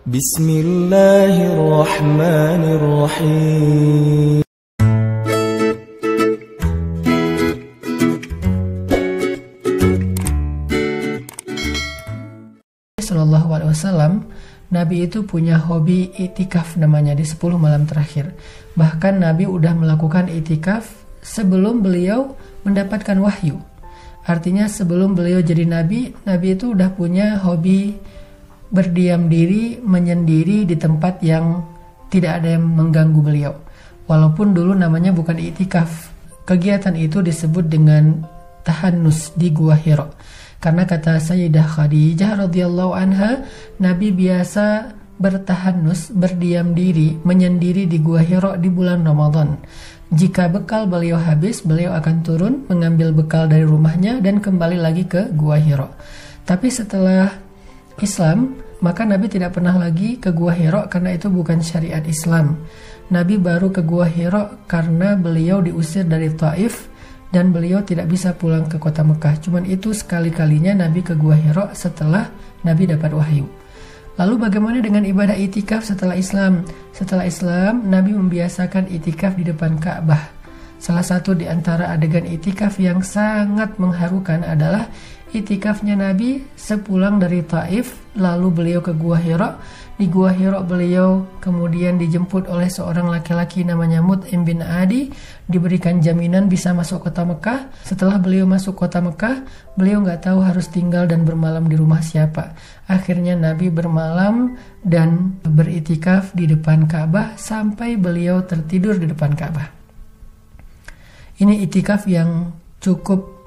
Bismillahirrahmanirrahim. Sallallahu alaihi wasallam, Nabi itu punya hobi itikaf namanya di 10 malam terakhir. Bahkan Nabi udah melakukan itikaf sebelum beliau mendapatkan wahyu. Artinya sebelum beliau jadi Nabi, Nabi itu udah punya hobi berdiam diri, menyendiri di tempat yang tidak ada yang mengganggu beliau. Walaupun dulu namanya bukan itikaf. Kegiatan itu disebut dengan tahannus di Gua Hira. Karena kata Sayyidah Khadijah radhiyallahu anha, Nabi biasa bertahannus, berdiam diri, menyendiri di Gua Hira di bulan Ramadan. Jika bekal beliau habis, beliau akan turun mengambil bekal dari rumahnya dan kembali lagi ke Gua Hira. Tapi setelah Islam, maka Nabi tidak pernah lagi ke Gua Hira karena itu bukan syariat Islam. Nabi baru ke Gua Hira karena beliau diusir dari Taif dan beliau tidak bisa pulang ke kota Mekah. Cuman itu sekali-kalinya Nabi ke Gua Hira setelah Nabi dapat wahyu. Lalu bagaimana dengan ibadah itikaf setelah Islam? Setelah Islam, Nabi membiasakan itikaf di depan Ka'bah. Salah satu di antara adegan itikaf yang sangat mengharukan adalah itikafnya Nabi sepulang dari Taif, lalu beliau ke Gua Hira. Di Gua Hira beliau kemudian dijemput oleh seorang laki-laki namanya Mut'im bin Adi, diberikan jaminan bisa masuk kota Mekah. Setelah beliau masuk kota Mekah, beliau nggak tahu harus tinggal dan bermalam di rumah siapa. Akhirnya Nabi bermalam dan beritikaf di depan Ka'bah sampai beliau tertidur di depan Ka'bah. Ini itikaf yang cukup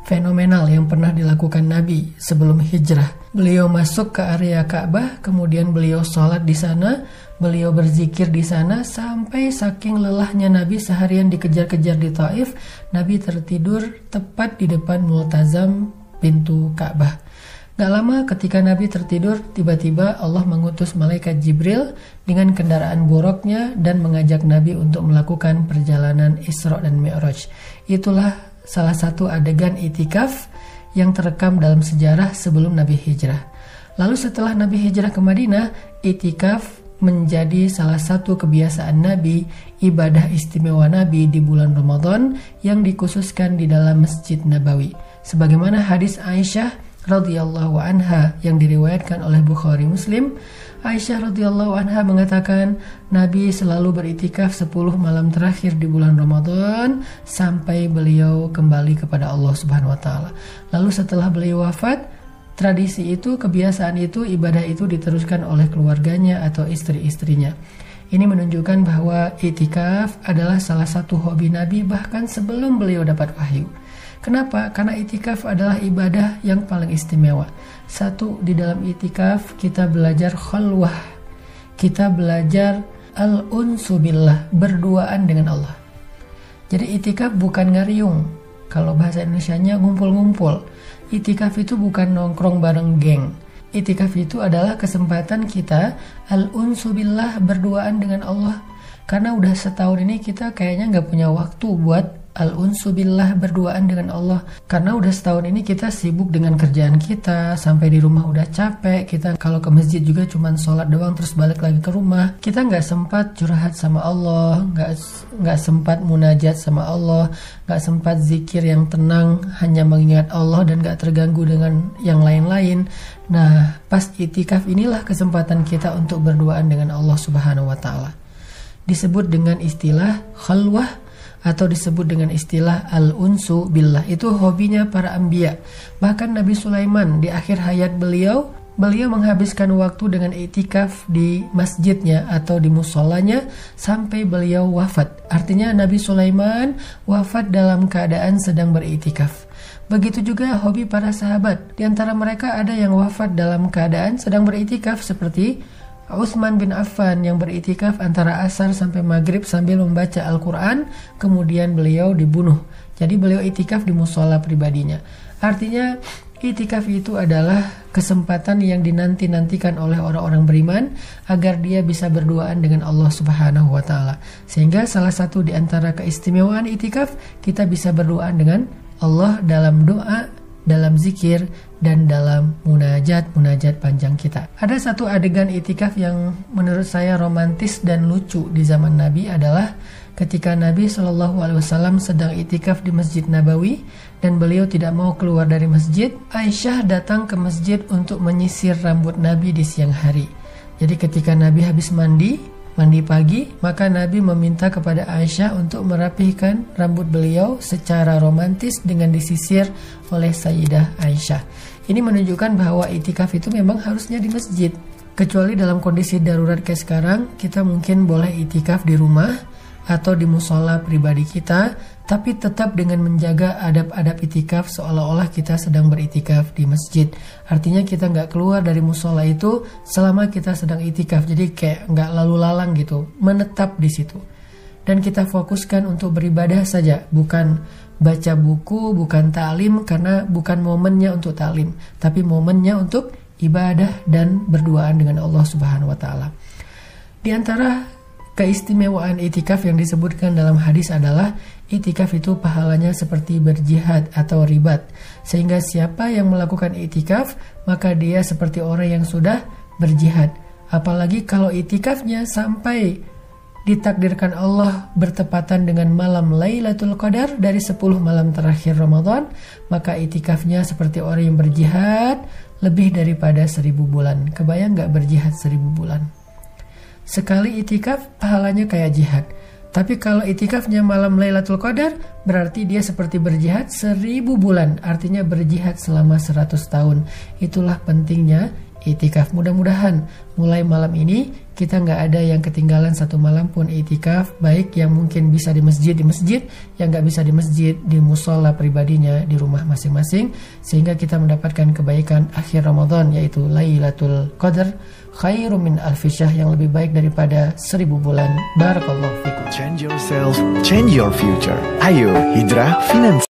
fenomenal yang pernah dilakukan Nabi sebelum hijrah. Beliau masuk ke area Ka'bah, kemudian beliau sholat di sana, beliau berzikir di sana sampai saking lelahnya Nabi seharian dikejar-kejar di Taif, Nabi tertidur tepat di depan multazam pintu Ka'bah. Gak lama ketika Nabi tertidur, tiba-tiba Allah mengutus malaikat Jibril dengan kendaraan buruknya dan mengajak Nabi untuk melakukan perjalanan Isra dan Mi'raj. Itulah salah satu adegan itikaf yang terekam dalam sejarah sebelum Nabi hijrah. Lalu setelah Nabi hijrah ke Madinah, itikaf menjadi salah satu kebiasaan Nabi, ibadah istimewa Nabi di bulan Ramadan yang dikhususkan di dalam Masjid Nabawi. Sebagaimana hadis Aisyah radhiyallahu anha yang diriwayatkan oleh Bukhari Muslim, Aisyah radhiyallahu anha mengatakan Nabi selalu beritikaf 10 malam terakhir di bulan Ramadan sampai beliau kembali kepada Allah Subhanahu wa taala. Lalu setelah beliau wafat, tradisi itu, kebiasaan itu, ibadah itu diteruskan oleh keluarganya atau istri-istrinya. Ini menunjukkan bahwa itikaf adalah salah satu hobi Nabi bahkan sebelum beliau dapat wahyu. Kenapa? Karena itikaf adalah ibadah yang paling istimewa. Satu, di dalam itikaf kita belajar khalwah. Kita belajar al-unsu billah, berduaan dengan Allah. Jadi itikaf bukan ngariung. Kalau bahasa Indonesianya ngumpul-ngumpul. Itikaf itu bukan nongkrong bareng geng. Itikaf itu adalah kesempatan kita al-unsu billah, berduaan dengan Allah. Karena udah setahun ini kita kayaknya nggak punya waktu buat al-unsu billah, berduaan dengan Allah. Karena udah setahun ini kita sibuk dengan kerjaan kita, sampai di rumah udah capek. Kita kalau ke masjid juga cuman sholat doang terus balik lagi ke rumah. Kita nggak sempat curhat sama Allah, nggak sempat munajat sama Allah, nggak sempat zikir yang tenang, hanya mengingat Allah dan nggak terganggu dengan yang lain-lain. Nah, pas itikaf inilah kesempatan kita untuk berduaan dengan Allah Subhanahu wa taala. Disebut dengan istilah khalwah atau disebut dengan istilah al-unsu billah. Itu hobinya para anbiya. Bahkan Nabi Sulaiman di akhir hayat beliau menghabiskan waktu dengan itikaf di masjidnya atau di musolanya sampai beliau wafat. Artinya Nabi Sulaiman wafat dalam keadaan sedang beritikaf. Begitu juga hobi para sahabat. Di antara mereka ada yang wafat dalam keadaan sedang beritikaf seperti Utsman bin Affan yang beritikaf antara asar sampai maghrib sambil membaca Al-Quran, kemudian beliau dibunuh. Jadi beliau itikaf di musola pribadinya. Artinya itikaf itu adalah kesempatan yang dinanti-nantikan oleh orang-orang beriman agar dia bisa berduaan dengan Allah Subhanahu wa taala. Sehingga salah satu di antara keistimewaan itikaf, kita bisa berduaan dengan Allah dalam doa, dalam zikir, dan dalam munajat panjang kita. Ada satu adegan itikaf yang menurut saya romantis dan lucu di zaman Nabi adalah ketika Nabi SAW sedang itikaf di Masjid Nabawi dan beliau tidak mau keluar dari masjid. Aisyah datang ke masjid untuk menyisir rambut Nabi di siang hari. Jadi ketika Nabi habis mandi pagi, maka Nabi meminta kepada Aisyah untuk merapihkan rambut beliau secara romantis dengan disisir oleh Sayyidah Aisyah. Ini menunjukkan bahwa itikaf itu memang harusnya di masjid. Kecuali dalam kondisi darurat kayak sekarang, kita mungkin boleh itikaf di rumah atau di musola pribadi kita, tapi tetap dengan menjaga adab-adab itikaf seolah-olah kita sedang beritikaf di masjid. Artinya kita nggak keluar dari musola itu selama kita sedang itikaf, jadi kayak nggak lalu lalang gitu, menetap di situ. Dan kita fokuskan untuk beribadah saja, bukan baca buku, bukan ta'lim, karena bukan momennya untuk ta'lim, tapi momennya untuk ibadah dan berduaan dengan Allah Subhanahu wa Ta'ala. Di antara keistimewaan itikaf yang disebutkan dalam hadis adalah itikaf itu pahalanya seperti berjihad atau ribat, sehingga siapa yang melakukan itikaf maka dia seperti orang yang sudah berjihad. Apalagi kalau itikafnya sampai ditakdirkan Allah bertepatan dengan malam Lailatul Qadar dari 10 malam terakhir Ramadan, maka itikafnya seperti orang yang berjihad lebih daripada 1000 bulan. Kebayang gak berjihad 1000 bulan? Sekali itikaf pahalanya kayak jihad. Tapi kalau itikafnya malam Lailatul Qadar, berarti dia seperti berjihad 1000 bulan. Artinya berjihad selama 100 tahun. Itulah pentingnya itikaf. Mudah-mudahan mulai malam ini kita nggak ada yang ketinggalan satu malam pun itikaf. Baik yang mungkin bisa di masjid, yang nggak bisa di masjid, di musola pribadinya, di rumah masing-masing. Sehingga kita mendapatkan kebaikan akhir Ramadan, yaitu Lailatul Qadar khairum min alfi syahr, yang lebih baik daripada 1000 bulan. Barakallahu fikum. Change yourself, change your future. Ayo Hijrah Finance.